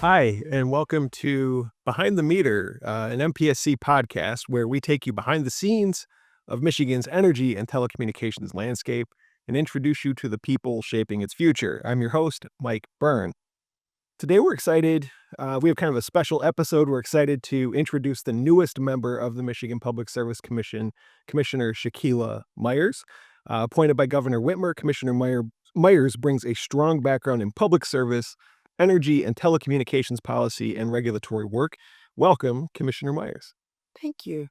Hi, and welcome to Behind the Meter, an MPSC podcast where we take you behind the scenes of Michigan's energy and telecommunications landscape and introduce you to the people shaping its future. I'm your host, Mike Byrne. Today we're excited. We have kind of a special episode. We're excited to introduce the newest member of the Michigan Public Service Commission, Commissioner Shaquila Myers. Appointed by Governor Whitmer, Myers brings a strong background in public service, energy and telecommunications policy, and regulatory work. Welcome, Commissioner Myers. Thank you.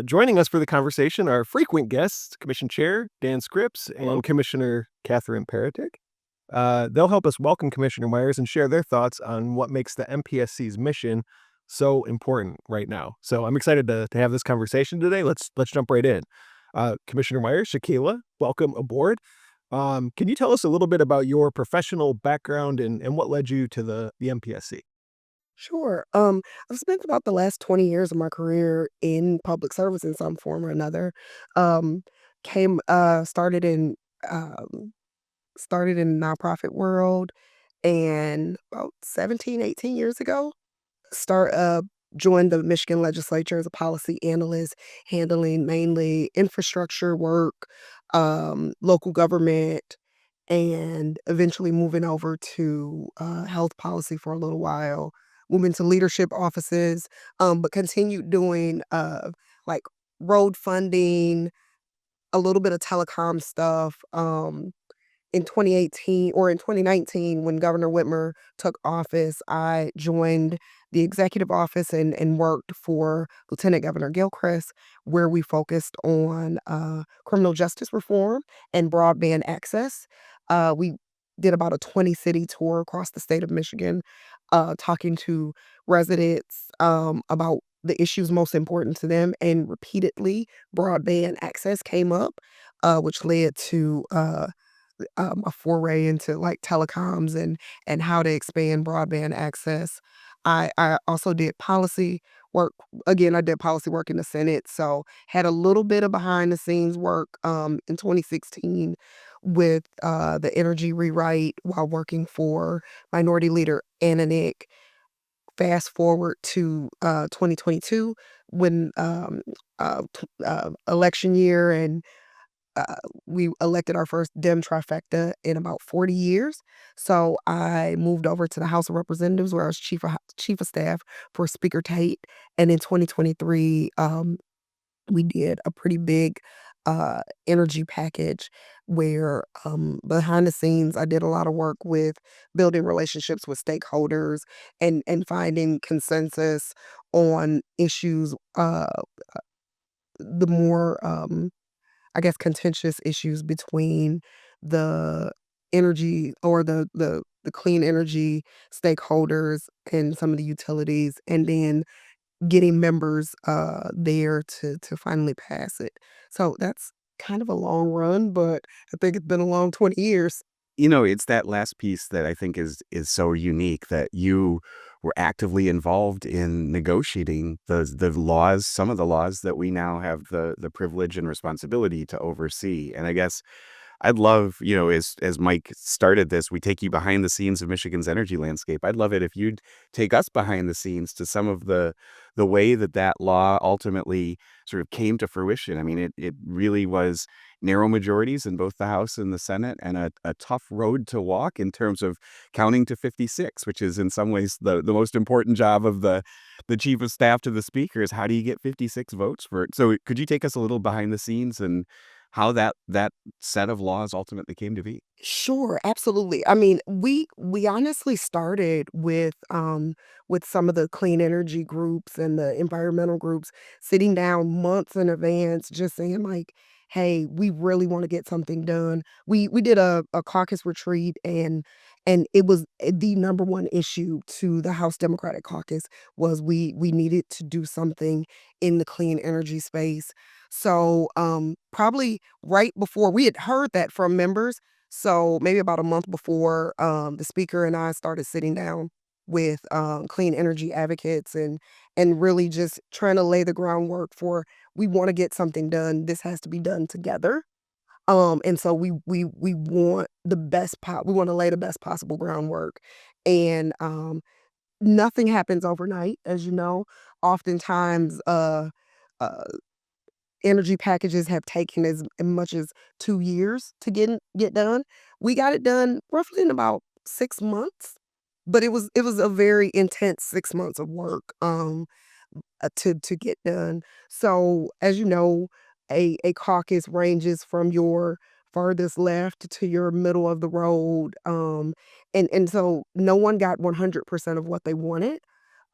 Joining us for the conversation are frequent guests, Commission Chair Dan Scripps and Commissioner Katherine Peretick. They'll help us welcome Commissioner Myers and share their thoughts on what makes the MPSC's mission so important right now. So I'm excited to have this conversation today. Let's jump right in. Commissioner Myers, Shaquila, welcome aboard. Can you tell us a little bit about your professional background and what led you to the MPSC? Sure. I've spent about the last 20 years of my career in public service in some form or another. Um, came started in nonprofit world, and about 17, 18 years ago, start joined the Michigan legislature as a policy analyst, handling mainly infrastructure work, local government, and eventually moving over to health policy for a little while, moving to leadership offices, but continued doing like road funding, a little bit of telecom stuff. In 2018 or in 2019, when Governor Whitmer took office, I joined the executive office and worked for Lieutenant Governor Gilchrist, where we focused on criminal justice reform and broadband access. We did about a 20-city tour across the state of Michigan, talking to residents about the issues most important to them, and repeatedly broadband access came up, which led to a foray into like telecoms and how to expand broadband access. I also did policy work. Again, I did policy work in the Senate, so had a little bit of behind the scenes work in 2016 with the energy rewrite while working for Minority Leader Anna Nick. Fast forward to 2022 when election year, and uh, we elected our first Dem trifecta in about 40 years. So I moved over to the House of Representatives, where I was chief of staff for Speaker Tate. And in 2023, we did a pretty big energy package where behind the scenes I did a lot of work with building relationships with stakeholders and finding consensus on issues, the more I guess, contentious issues between the energy or the clean energy stakeholders and some of the utilities, and then getting members there to finally pass it. So that's kind of a long run, but I think it's been a long 20 years. It's that last piece that I think is so unique, that you were actively involved in negotiating the laws, some of the laws that we now have the privilege and responsibility to oversee. And I guess I'd love, as Mike started this, we take you behind the scenes of Michigan's energy landscape. I'd love it if you'd take us behind the scenes to some of the way that law ultimately sort of came to fruition. I mean, it really was narrow majorities in both the House and the Senate, and a tough road to walk in terms of counting to 56, which is in some ways the most important job of the chief of staff to the speaker, is how do you get 56 votes for it? So could you take us a little behind the scenes and how that set of laws ultimately came to be? Sure, absolutely. I mean, we honestly started with some of the clean energy groups and the environmental groups sitting down months in advance, just saying like, "Hey, we really want to get something done." We did a caucus retreat, and it was the number one issue to the House Democratic Caucus was we needed to do something in the clean energy space. So probably right before we had heard that from members, so maybe about a month before, the speaker and I started sitting down with clean energy advocates and really just trying to lay the groundwork for, we want to get something done. This has to be done together. And so we want the we want to lay the best possible groundwork. And nothing happens overnight, as you know. Oftentimes, uh, energy packages have taken as much as 2 years to get done. We got it done roughly in about 6 months, but it was a very intense 6 months of work, to get done. So, as you know, a caucus ranges from your farthest left to your middle of the road, and so no one got 100% of what they wanted.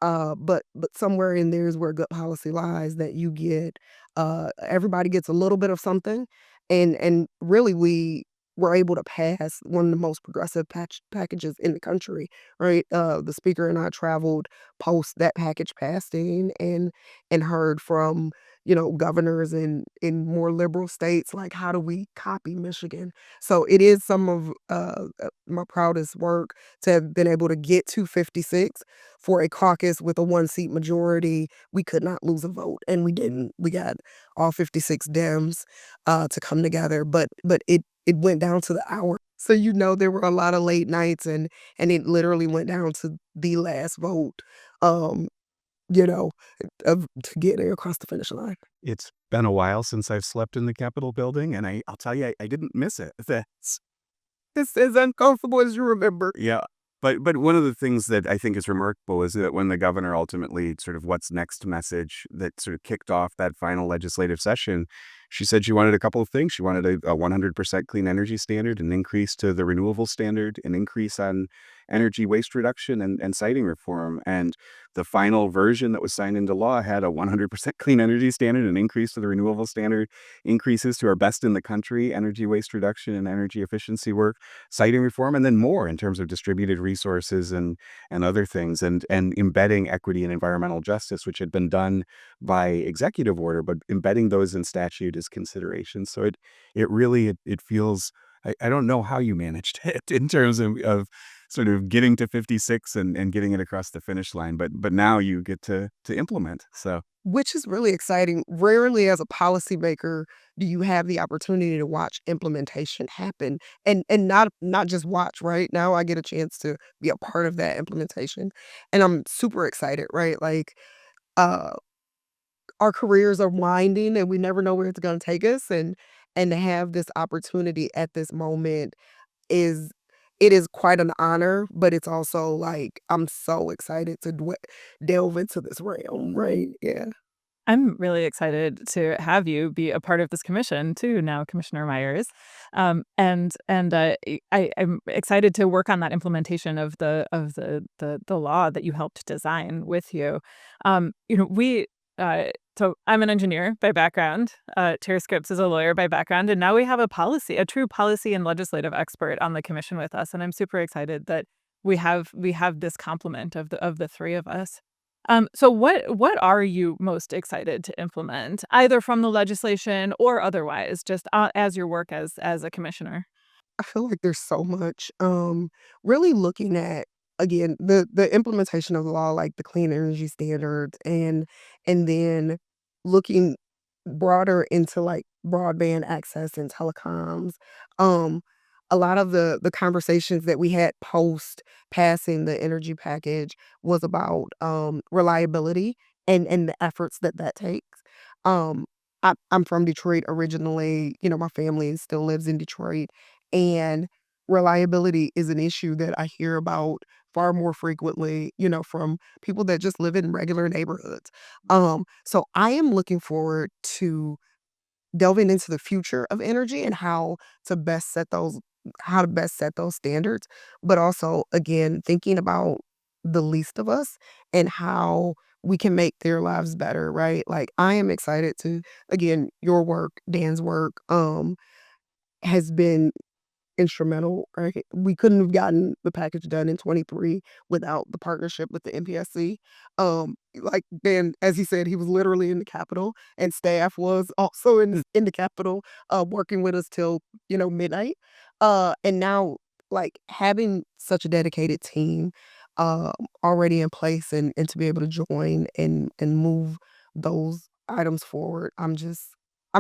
But somewhere in there is where good policy lies, that you get, everybody gets a little bit of something, and really we were able to pass one of the most progressive packages in the country, right? The speaker and I traveled post that package passing, and heard from, governors in more liberal states, like, how do we copy Michigan? So it is some of my proudest work to have been able to get to 56 for a caucus with a one-seat majority. We could not lose a vote, and we didn't. We got all 56 Dems, to come together, but it went down to the hour. So, there were a lot of late nights, and it literally went down to the last vote, um, you know, to get there across the finish line. It's been a while since I've slept in the Capitol building, and I'll tell you, I didn't miss it. It's as uncomfortable as you remember. Yeah. But one of the things that I think is remarkable is that when the governor ultimately sort of what's next message that sort of kicked off that final legislative session, she said she wanted a couple of things. She wanted a 100% clean energy standard, an increase to the renewable standard, an increase on energy waste reduction and siting reform. And the final version that was signed into law had a 100% clean energy standard, an increase to the renewable standard, increases to our best in the country energy waste reduction and energy efficiency work, siting reform, and then more in terms of distributed resources and other things, and embedding equity and environmental justice, which had been done by executive order, but embedding those in statute as considerations. So it really it feels, I don't know how you managed it in terms of sort of getting to 56 and getting it across the finish line, but now you get to implement. So Which is really exciting. Rarely as a policymaker do you have the opportunity to watch implementation happen, and not just watch, right? Now I get a chance to be a part of that implementation, and I'm super excited, right? Like, uh, our careers are winding, and we never know where it's gonna take us, and to have this opportunity at this moment is it is quite an honor, but it's also like, I'm so excited to delve into this realm, right? Yeah. I'm really excited to have you be a part of this commission too now, Commissioner Myers. I'm excited to work on that implementation of the law that you helped design with you. We so I'm an engineer by background. Chair Scripps is a lawyer by background, and now we have a true policy and legislative expert on the commission with us, and I'm super excited that we have this complement of the three of us. So what are you most excited to implement, either from the legislation or otherwise, just as your work as a commissioner? I feel like there's so much. Really looking at, again, the implementation of the law, like the clean energy standards, and then looking broader into like broadband access and telecoms. Um, a lot of the conversations that we had post passing the energy package was about reliability, and the efforts that takes. Um, I'm from Detroit originally. My family still lives in Detroit, and reliability is an issue that I hear about far more frequently, from people that just live in regular neighborhoods. So I am looking forward to delving into the future of energy and how to best set those standards, but also again thinking about the least of us and how we can make their lives better, right? Like, I am excited to, again, your work, Dan's work, has been instrumental, right? We couldn't have gotten the package done in '23 without the partnership with the MPSC. Like Ben, as he said, he was literally in the Capitol, and staff was also in the Capitol, working with us till midnight. And now, like, having such a dedicated team, already in place, and to be able to join and move those items forward, I'm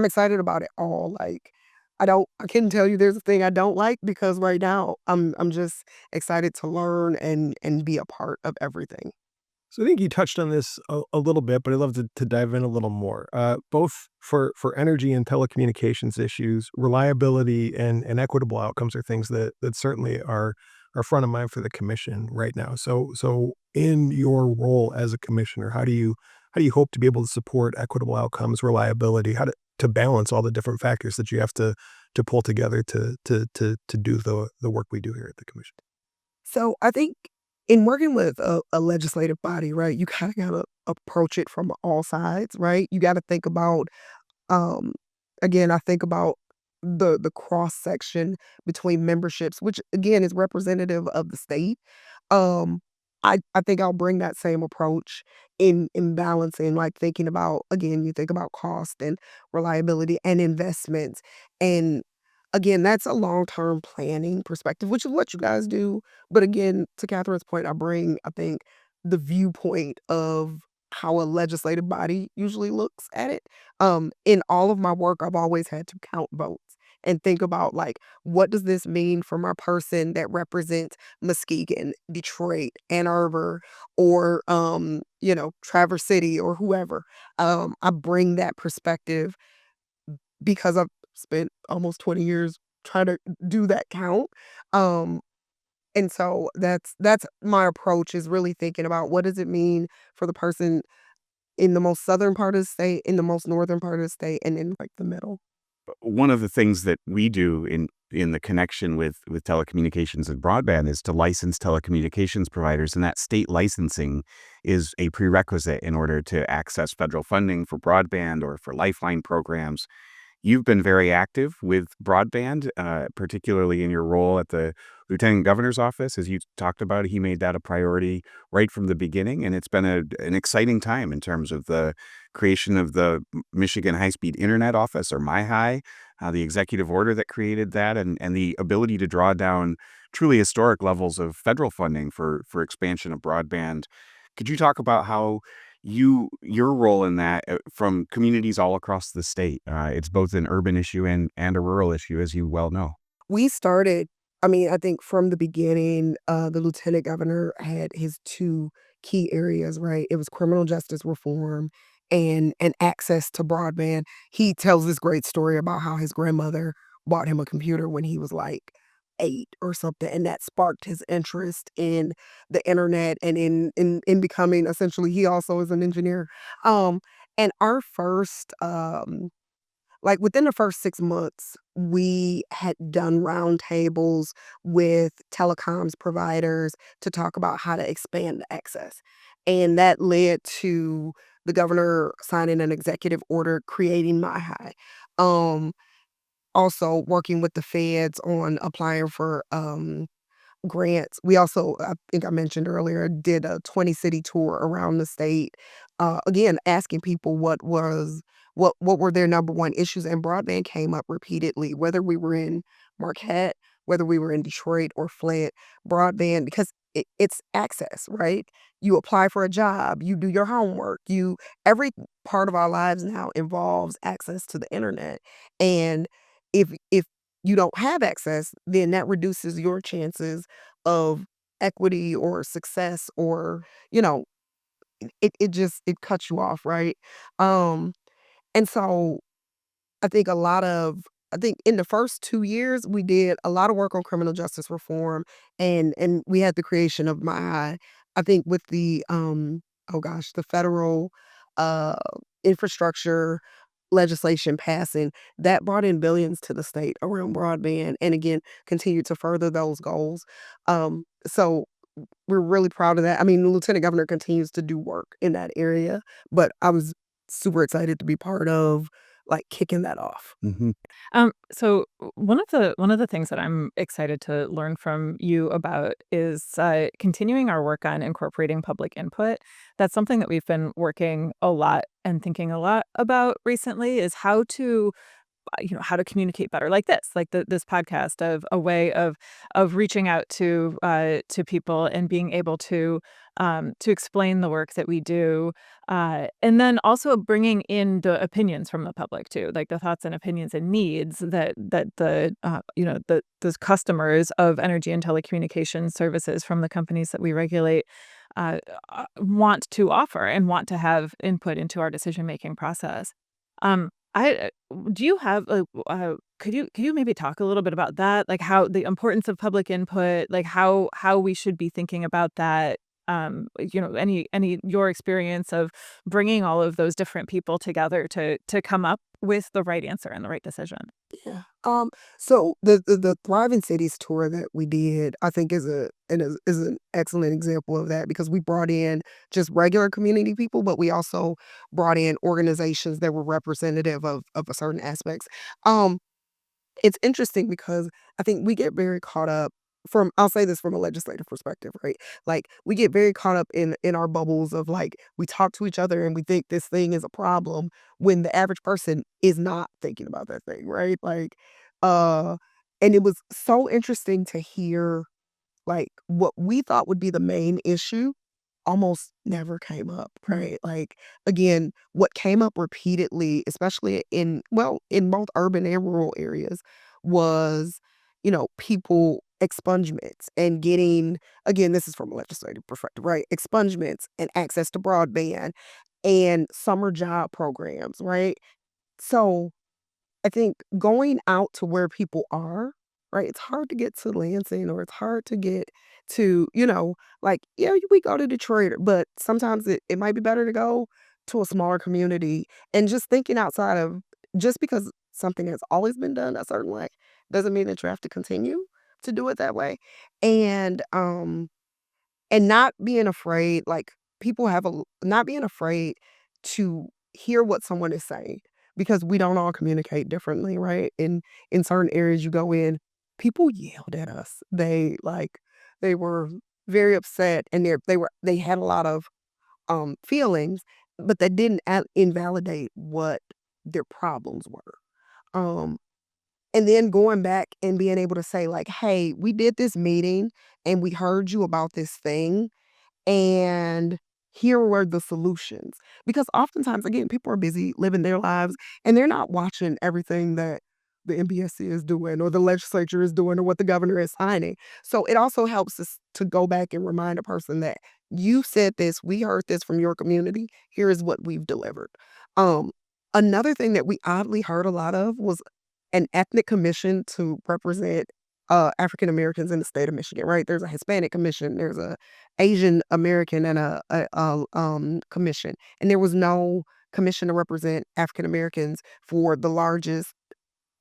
excited about it all. Like, I couldn't tell you there's a thing I don't like because right now I'm just excited to learn and be a part of everything. So I think you touched on this a little bit, but I'd love to dive in a little more. Both for energy and telecommunications issues, reliability and equitable outcomes are things that certainly are front of mind for the commission right now. So in your role as a commissioner, how do you hope to be able to support equitable outcomes, reliability, how to balance all the different factors that you have to pull together to do the work we do here at the commission? So I think in working with a legislative body, right, you kind of gotta approach it from all sides, right? You got to think about um, again, I think about the cross section between memberships, which again is representative of the state. Um, I think I'll bring that same approach in balancing, like thinking about again, you think about cost and reliability and investments, and again, that's a long term planning perspective, which is what you guys do. But again, to Catherine's point, I bring I think the viewpoint of how a legislative body usually looks at it. In all of my work, I've always had to count votes and think about like what does this mean for my person that represents Muskegon, Detroit, Ann Arbor, or Traverse City or whoever. I bring that perspective because I've spent almost 20 years trying to do that count. Um, and so that's my approach is really thinking about what does it mean for the person in the most southern part of the state, in the most northern part of the state, and in like the middle. One of the things that we do in the connection with telecommunications and broadband is to license telecommunications providers, and that state licensing is a prerequisite in order to access federal funding for broadband or for lifeline programs. You've been very active with broadband, particularly in your role at the Lieutenant Governor's office. As you talked about, he made that a priority right from the beginning, and it's been an exciting time in terms of the creation of the Michigan High-Speed Internet Office, or MyHigh, the executive order that created that, and the ability to draw down truly historic levels of federal funding for expansion of broadband. Could you talk about how your role in that from communities all across the state? It's both an urban issue and a rural issue, as you well know. We started, I mean, I think from the beginning, the lieutenant governor had his two key areas, right? It was criminal justice reform and access to broadband. He tells this great story about how his grandmother bought him a computer when he was like 8 or something, and that sparked his interest in the internet and in becoming essentially he also is an engineer. Um, and our first like within the first 6 months, we had done roundtables with telecoms providers to talk about how to expand the access. And that led to the governor signing an executive order creating MyHigh. Um, Also working with the feds on applying for grants. We also, I think I mentioned earlier, did a 20 city tour around the state. Again, asking people what were their number one issues, and broadband came up repeatedly, whether we were in Marquette, whether we were in Detroit or Flint, broadband because it's access, right? You apply for a job, you do your homework, you every part of our lives now involves access to the internet. And if you don't have access, then that reduces your chances of equity or success or, you know, it just it cuts you off, right? Um, and so I think in the first 2 years, we did a lot of work on criminal justice reform and we had the creation of my I think with the, oh gosh, the federal, uh, infrastructure legislation passing, that brought in billions to the state around broadband and again, continued to further those goals. So we're really proud of that. I mean, the lieutenant governor continues to do work in that area, but I was super excited to be part of, like, kicking that off. Hmm. So one of the things that I'm excited to learn from you about is continuing our work on incorporating public input. That's something that we've been working a lot and thinking a lot about recently is how to how to communicate better, like this podcast, of a way of reaching out to people and being able to explain the work that we do, and then also bringing in the opinions from the public too, like the thoughts and opinions and needs that those customers of energy and telecommunications services from the companies that we regulate want to offer and want to have input into our decision making process. I Do you have could you maybe talk a little bit about that, like how the importance of public input, like how we should be thinking about that? Any your experience of bringing all of those different people together to come up with the right answer and the right decision. Yeah. So the Thriving Cities tour that we did, I think is an excellent example of that, because we brought in just regular community people, but we also brought in organizations that were representative of a certain aspects. Um, it's interesting because I think we get very caught up from, I'll say this from a legislative perspective, right? Like, we get very caught up in our bubbles of, like, we talk to each other and we think this thing is a problem when the average person is not thinking about that thing, right? Like, uh and it was so interesting to hear, like, what we thought would be the main issue almost never came up, right? Like, again, what came up repeatedly, especially in both urban and rural areas, was, people expungements and getting, again, this is from a legislative perspective, right? Expungements and access to broadband and summer job programs, right? So I think going out to where people are, right? It's hard to get to Lansing, or it's hard to get to, like, yeah, we go to Detroit, but sometimes it might be better to go to a smaller community, and just thinking outside of, just because something has always been done a certain way doesn't mean that you have to continue to do it that way. And not being afraid, like, people have not being afraid to hear what someone is saying, because we don't all communicate differently, right? In certain areas you go in, people yelled at us. They were very upset, and they had a lot of feelings, but that didn't invalidate what their problems were. Um and then going back and being able to say, like, hey, we did this meeting and we heard you about this thing, and here were the solutions. Because oftentimes, again, people are busy living their lives and they're not watching everything that the MPSC is doing, or the legislature is doing, or what the governor is signing. So it also helps us to go back and remind a person that you said this, we heard this from your community, here is what we've delivered. Um, Another thing that we oddly heard a lot of was an ethnic commission to represent African Americans in the state of Michigan, right? There's a Hispanic commission, there's a Asian American, and a commission, and there was no commission to represent African Americans for the largest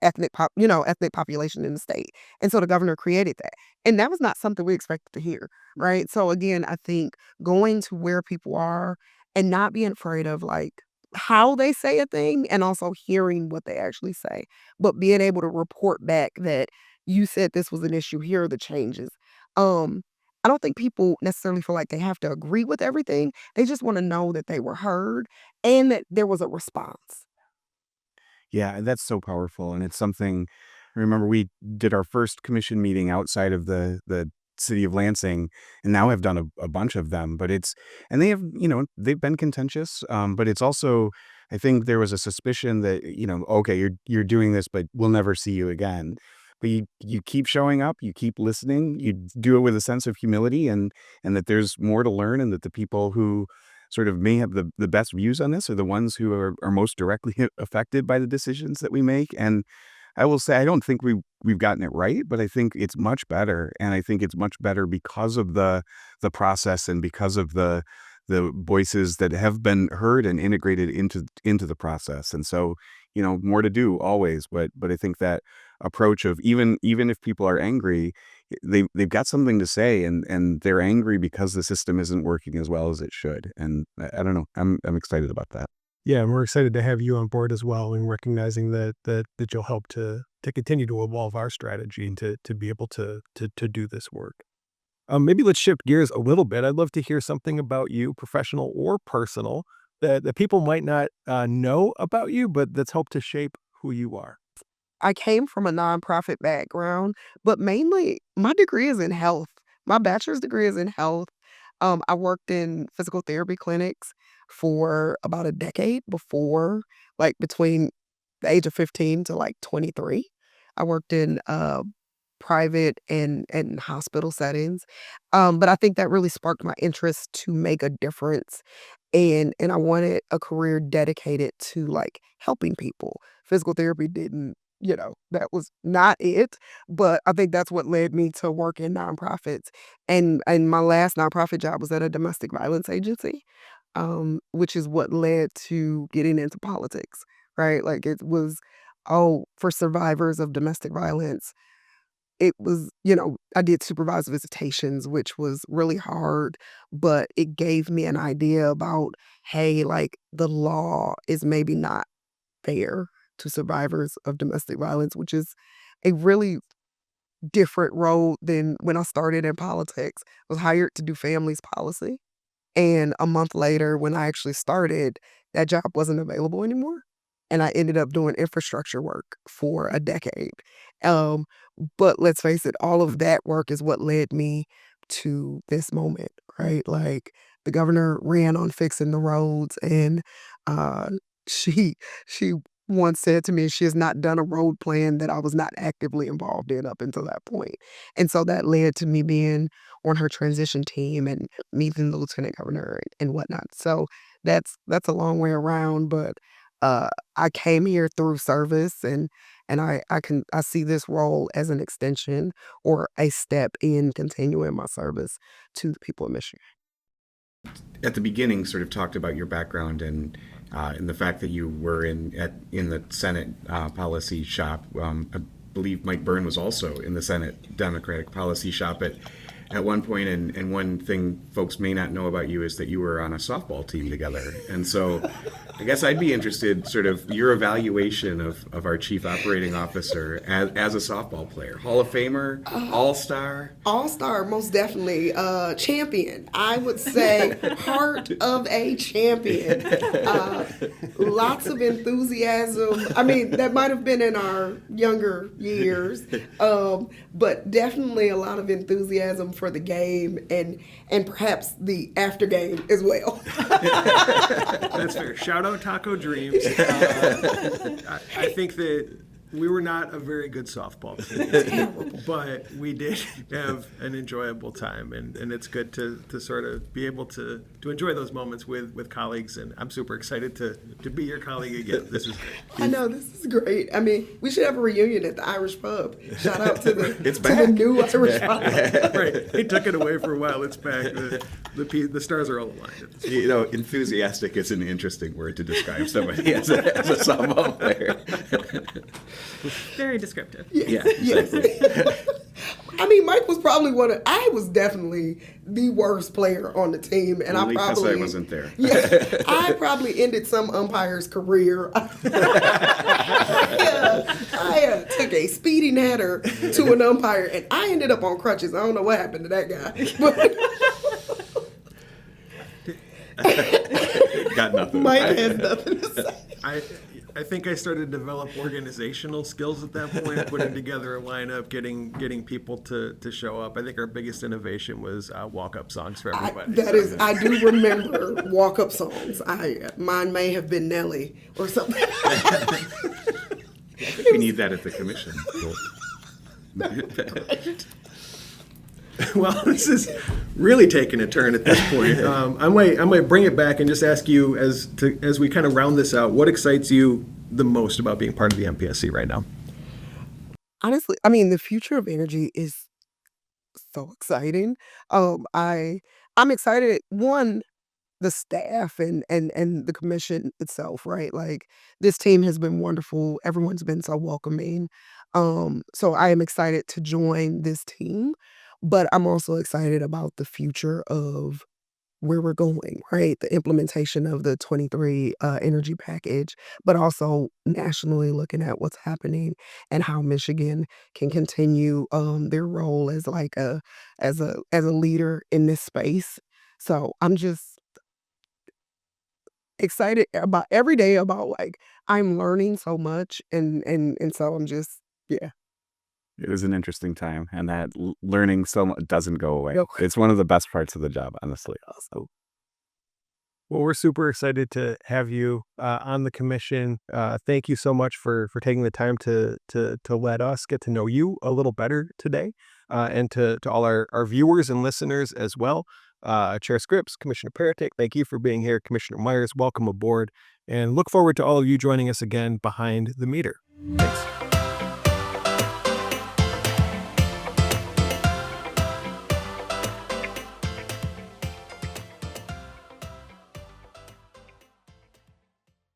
ethnic population in the state. And so the governor created that. And that was not something we expected to hear, right? So again, I think going to where people are and not being afraid of, like, how they say a thing, and also hearing what they actually say, but being able to report back that you said this was an issue, here are the changes. Um, I don't think people necessarily feel like they have to agree with everything. They just want to know that they were heard and that there was a response. Yeah, and that's so powerful, and it's something. I remember we did our first commission meeting outside of the city of Lansing, and now have done a bunch of them. But and they have, they've been contentious. But it's also, I think there was a suspicion that, okay, you're doing this, but we'll never see you again. But you keep showing up, you keep listening, you do it with a sense of humility, and that there's more to learn, and that the people who sort of may have the best views on this are the ones who are most directly affected by the decisions that we make. And I will say, I don't think we've gotten it right, but I think it's much better, and I think it's much better because of the process, and because of the voices that have been heard and integrated into the process. And so, more to do always, but I think that approach of, even if people are angry, they've got something to say, and they're angry because the system isn't working as well as it should. And I don't know, I'm excited about that. Yeah, and we're excited to have you on board as well, and recognizing that you'll help to continue to evolve our strategy and to be able to do this work. Maybe let's shift gears a little bit. I'd love to hear something about you, professional or personal, that people might not know about you, but that's helped to shape who you are. I came from a nonprofit background, but mainly my degree is in health. My bachelor's degree is in health. I worked in physical therapy clinics for about a decade before, like between the age of 15 to like 23. I worked in private and hospital settings. But I think that really sparked my interest to make a difference. And I wanted a career dedicated to like helping people. Physical therapy didn't, that was not it. But I think that's what led me to work in nonprofits. And my last nonprofit job was at a domestic violence agency, which is what led to getting into politics, right? Like it was, for survivors of domestic violence, it was, I did supervised visitations, which was really hard, but it gave me an idea about, hey, like the law is maybe not fair to survivors of domestic violence, which is a really different role than when I started in politics. I was hired to do families policy. And a month later, when I actually started, that job wasn't available anymore. And I ended up doing infrastructure work for a decade. Um, but let's face it, all of that work is what led me to this moment, right? Like the governor ran on fixing the roads, and uh, she she once said to me she has not done a road plan that I was not actively involved in up until that point. And so that led to me being on her transition team and meeting the lieutenant governor and whatnot. So that's a long way around, but I came here through service, and I see this role as an extension or a step in continuing my service to the people of Michigan. At the beginning, sort of talked about your background and the fact that you were in the Senate policy shop. I believe Mike Byrne was also in the Senate Democratic policy shop at one point, and one thing folks may not know about you is that you were on a softball team together. And so I guess I'd be interested, sort of your evaluation of our chief operating officer as a softball player. Hall of Famer, all-star? All-star, most definitely. Champion. I would say heart of a champion. Lots of enthusiasm. I mean, that might have been in our younger years, but definitely a lot of enthusiasm for the game and perhaps the after game as well. That's fair. Shout out Taco Dreams. I think that we were not a very good softball team, but we did have an enjoyable time, and it's good to sort of be able to enjoy those moments with colleagues, and I'm super excited to be your colleague again. This is great. I know, this is great. I mean, we should have a reunion at the Irish pub. Shout out to It's the new Irish pub. Right. They took it away for a while. It's back. The stars are all aligned. Enthusiastic is an interesting word to describe somebody as a softball player. Very descriptive. Yeah, exactly. I mean, Mike was probably I was definitely the worst player on the team, and Only I because probably I wasn't there. Yeah, I probably ended some umpire's career. I took a speeding header to an umpire, and I ended up on crutches. I don't know what happened to that guy. Got nothing. Mike has nothing to say. I think I started to develop organizational skills at that point, putting together a lineup, getting people to show up. I think our biggest innovation was walk-up songs for everybody. I do remember walk-up songs. Mine may have been Nelly or something. I think we need that at the commission. Well, this is really taking a turn at this point. I might bring it back and just ask you as we kind of round this out, what excites you the most about being part of the MPSC right now? Honestly, I mean, the future of energy is so exciting. I'm excited. One, the staff and the commission itself, right? Like this team has been wonderful. Everyone's been so welcoming. So I am excited to join this team, but I'm also excited about the future of where we're going, right? The implementation of the 23 energy package, but also nationally looking at what's happening and how Michigan can continue their role as like as a leader in this space. So I'm just excited about every day about like I'm learning so much and so I'm just yeah. It was an interesting time, and that learning so much doesn't go away. No. It's one of the best parts of the job, honestly. So Well, we're super excited to have you on the commission. Thank you so much for taking the time to let us get to know you a little better today, and to all our viewers and listeners as well. Chair Scripps, Commissioner Peretick, thank you for being here. Commissioner Myers, welcome aboard, and look forward to all of you joining us again behind the meter. Thanks.